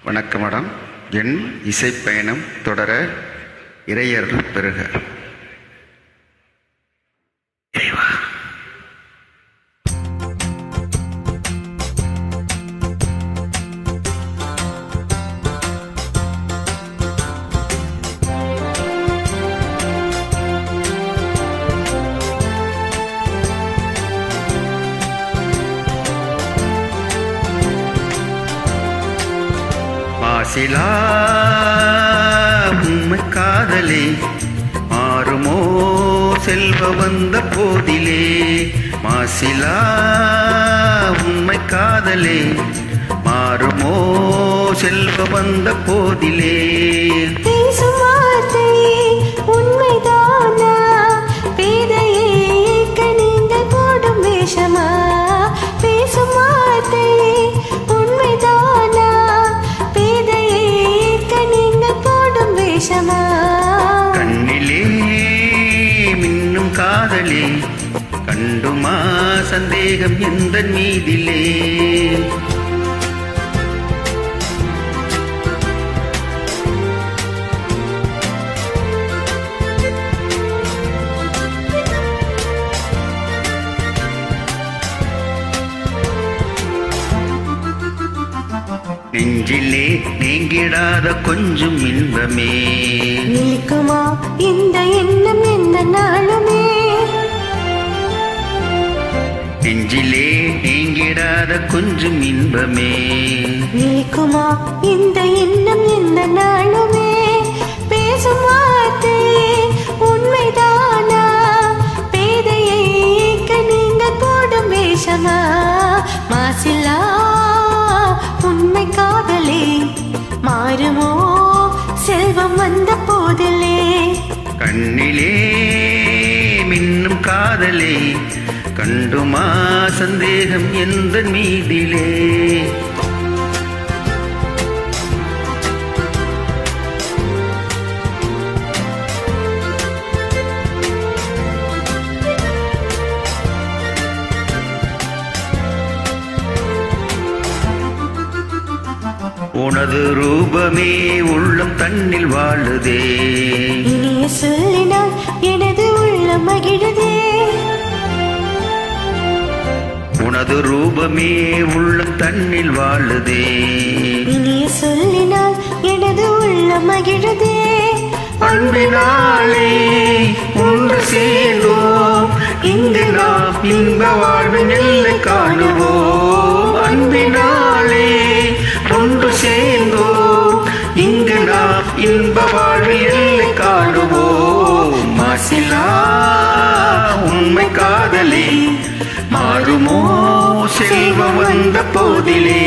வணக்கம் மேடம். என் இசைப்பயணம் தொடர இறையருள் பெறுக. மாசிலா உம்மை காதலே மாறுமோ செல்வ வந்த போதிலே. மாசிலா உம்மை காதலே மாறுமோ செல்வ வந்த போதிலே. உண்மைதானா பேதையே கனிந்த போடும் வேஷமா? பேசும் வார்த்தை உண்மைதானா பேதையே கனிந்த போடும் வேஷமா? கண்ணிலே மின்னும் காதலே கண்டுமா சந்தேகம் எந்த மீதிலே. நெஞ்சிலே நீங்கிடாத கொஞ்சம் இன்பமே நிற்குமா இந்த எண்ணம் எந்த நாளுமே? நெஞ்சிலே நீங்கிடாத கொஞ்சம் இன்பமே நிற்குமா இந்த எண்ணம் எந்த நாளுமே? பேசும் வார்த்தை உண்மைதானா பேதையை நீங்க போடும் வேஷமா? மாசிலா உண்மை காதலே மாறுமோ செல்வம் வந்த போதிலே. கண்ணிலே மின்னும் காதலே கண்டுமா சந்தேகம் எந்த மீதிலே. உனது ரூபமே உள்ளம் தன்னில் வாழுதே. இனிய சொல்லினால் எனது உள்ளம் மகிழுதே. உனது ரூபமே உள்ளம் தன்னில் வாழுதே. இனிய சொல்லினால் எனது உள்ளம் மகிழுதே. அன்பினாலே ஒன்று சேர்ந்தோம் இங்கு நாம் இன்ப வாழ்வின் எல்லை காணுவோம். அன்பினாலே ஒன்று சேர்ந்தோம் இங்கு நாம் இன்ப வாழ்வில் எல்லை காணுவோம். மாசிலா உண்மை காதலே மாறுமோ செல்வம் வந்த போதிலே.